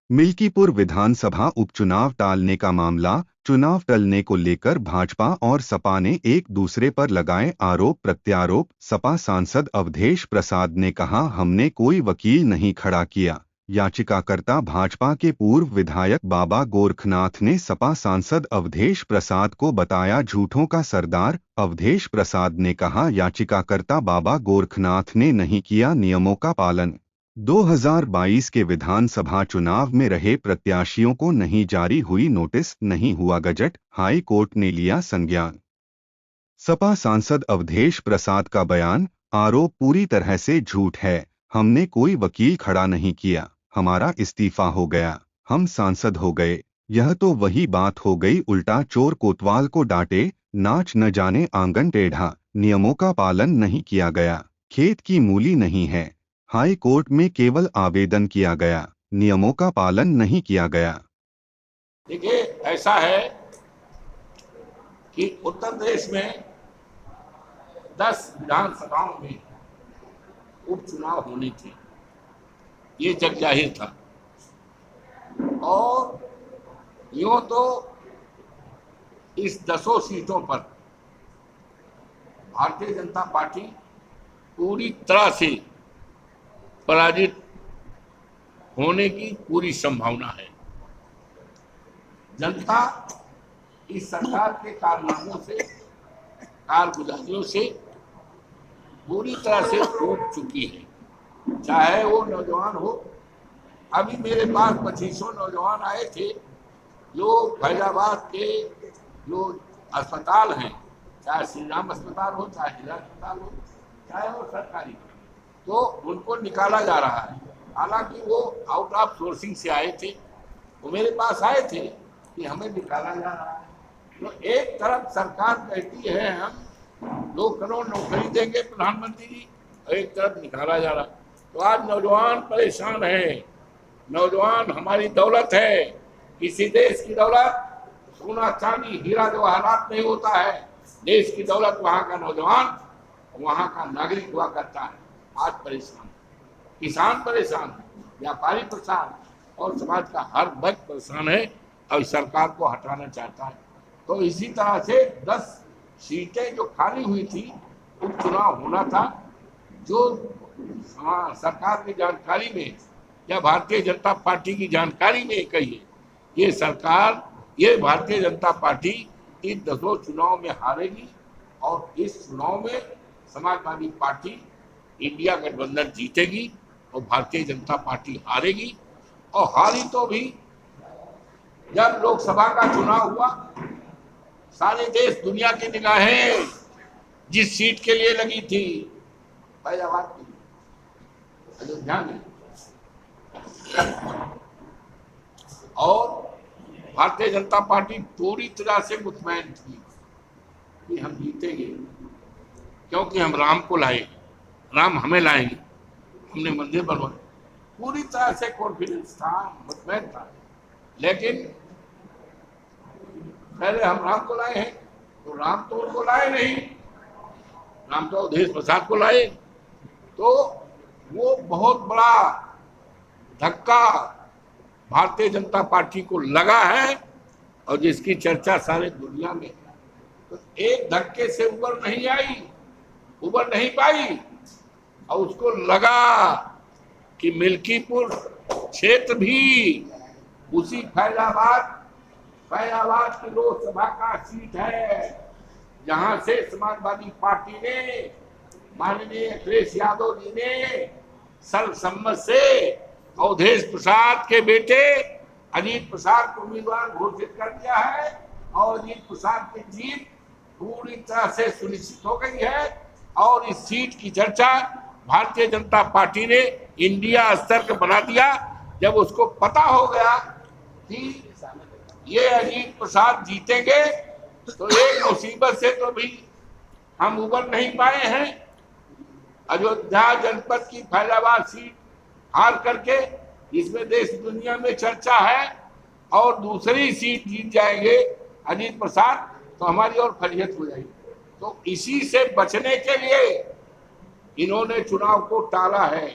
मिल्कीपुर विधानसभा उपचुनाव टालने का मामला। चुनाव टलने को लेकर भाजपा और सपा ने एक दूसरे पर लगाए आरोप प्रत्यारोप। सपा सांसद अवधेश प्रसाद ने कहा, हमने कोई वकील नहीं खड़ा किया। याचिकाकर्ता भाजपा के पूर्व विधायक बाबा गोरखनाथ ने सपा सांसद अवधेश प्रसाद को बताया झूठों का सरदार। अवधेश प्रसाद ने कहा, याचिकाकर्ता बाबा गोरखनाथ ने नहीं किया नियमों का पालन। 2022 के विधानसभा चुनाव में रहे प्रत्याशियों को नहीं जारी हुई नोटिस, नहीं हुआ गजट, हाई कोर्ट ने लिया संज्ञान। सपा सांसद अवधेश प्रसाद का बयान, आरोप पूरी तरह से झूठ है। हमने कोई वकील खड़ा नहीं किया, हमारा इस्तीफा हो गया, हम सांसद हो गए। यह तो वही बात हो गई, उल्टा चोर कोतवाल को डांटे, नाच न जाने आंगन टेढ़ा। नियमों का पालन नहीं किया गया, खेत की मूली नहीं है। हाई कोर्ट में केवल आवेदन किया गया, नियमों का पालन नहीं किया गया। देखिए, ऐसा है कि उत्तर प्रदेश में 10 विधानसभाओं में उपचुनाव होने थे, ये जग जाहिर था। और यूं तो इस 10 सीटों पर भारतीय जनता पार्टी पूरी तरह से पराजित होने की पूरी संभावना है। जनता इस सरकार के कारनामों से, कारगुजारियों से पूरी तरह से ऊब चुकी है, चाहे वो नौजवान हो। अभी मेरे पास 2500 नौजवान आए थे जो फैजाबाद के जो अस्पताल हैं, चाहे श्री राम अस्पताल हो, चाहे जिला अस्पताल हो, चाहे वो सरकारी, तो उनको निकाला जा रहा है। हालांकि वो आउट ऑफ सोर्सिंग से आए थे, वो मेरे पास आए थे कि हमें निकाला जा रहा है। तो एक तरफ सरकार कहती है हम 2 करोड़ नौकरी देंगे प्रधानमंत्री जी, और एक तरफ निकाला जा रहा। तो आज नौजवान परेशान है। नौजवान हमारी दौलत है। किसी देश की दौलत सोना चांदी हीरा जवाहरात नहीं होता है। देश की दौलत वहाँ का नौजवान, वहाँ का नागरिक हुआ करता है। आज परेशान, किसान परेशान, व्यापारी परेशान, और समाज का हर वर्ग परेशान है और सरकार को हटाना चाहता है। तो इसी तरह से 10 सीटें जो खाली हुई थी, उपचुनाव होना था, जो सरकार की जानकारी में या भारतीय जनता पार्टी की जानकारी में कही है, ये सरकार, ये भारतीय जनता पार्टी इन 10 चुनाव में हारेगी। और इस चुनाव में समाजवादी पार्टी इंडिया गठबंधन जीतेगी और भारतीय जनता पार्टी हारेगी। और हारी तो भी, जब लोकसभा का चुनाव हुआ, सारे देश दुनिया की निगाहें जिस सीट के लिए लगी थी, फैजाबाद की, अयोध्या में, और भारतीय जनता पार्टी पूरी तरह से मुतमैन थी कि हम जीतेंगे, क्योंकि हम राम को लाए, राम हमें लाएंगे, हमने मंदिर बनवाए, पूरी तरह से कॉन्फिडेंस था, मुतमैन था। लेकिन पहले हम राम को लाए हैं, तो राम तो उनको लाए नहीं, राम तो अवधेश प्रसाद को लाए। तो वो बहुत बड़ा धक्का भारतीय जनता पार्टी को लगा है, और जिसकी चर्चा सारे दुनिया में। तो एक धक्के से उबर नहीं आई, उबर नहीं पाई, और उसको लगा कि मिल्कीपुर क्षेत्र भी उसी फैजाबाद की लोकसभा का सीट है, जहां से समाजवादी पार्टी ने, माननीय अखिलेश यादव जी ने सर्वसम्मत से अवधेश प्रसाद के बेटे अजीत प्रसाद को उम्मीदवार घोषित कर दिया है। और अजीत प्रसाद की जीत पूरी तरह से सुनिश्चित हो गई है। और इस सीट की चर्चा भारतीय जनता पार्टी ने इंडिया स्तर का बना दिया। जब उसको पता हो गया कि ये अजीत प्रसाद जीतेंगे, तो एक मुसीबत से तो भी हम उबर नहीं पाए हैं। अयोध्या जनपद की फैजाबाद सीट हार करके, इसमें देश दुनिया में चर्चा है, और दूसरी सीट जीत जाएंगे अजीत प्रसाद, तो हमारी और फजीहत हो जाएगी। तो इसी से बचने के लिए इन्होंने चुनाव को टाला है।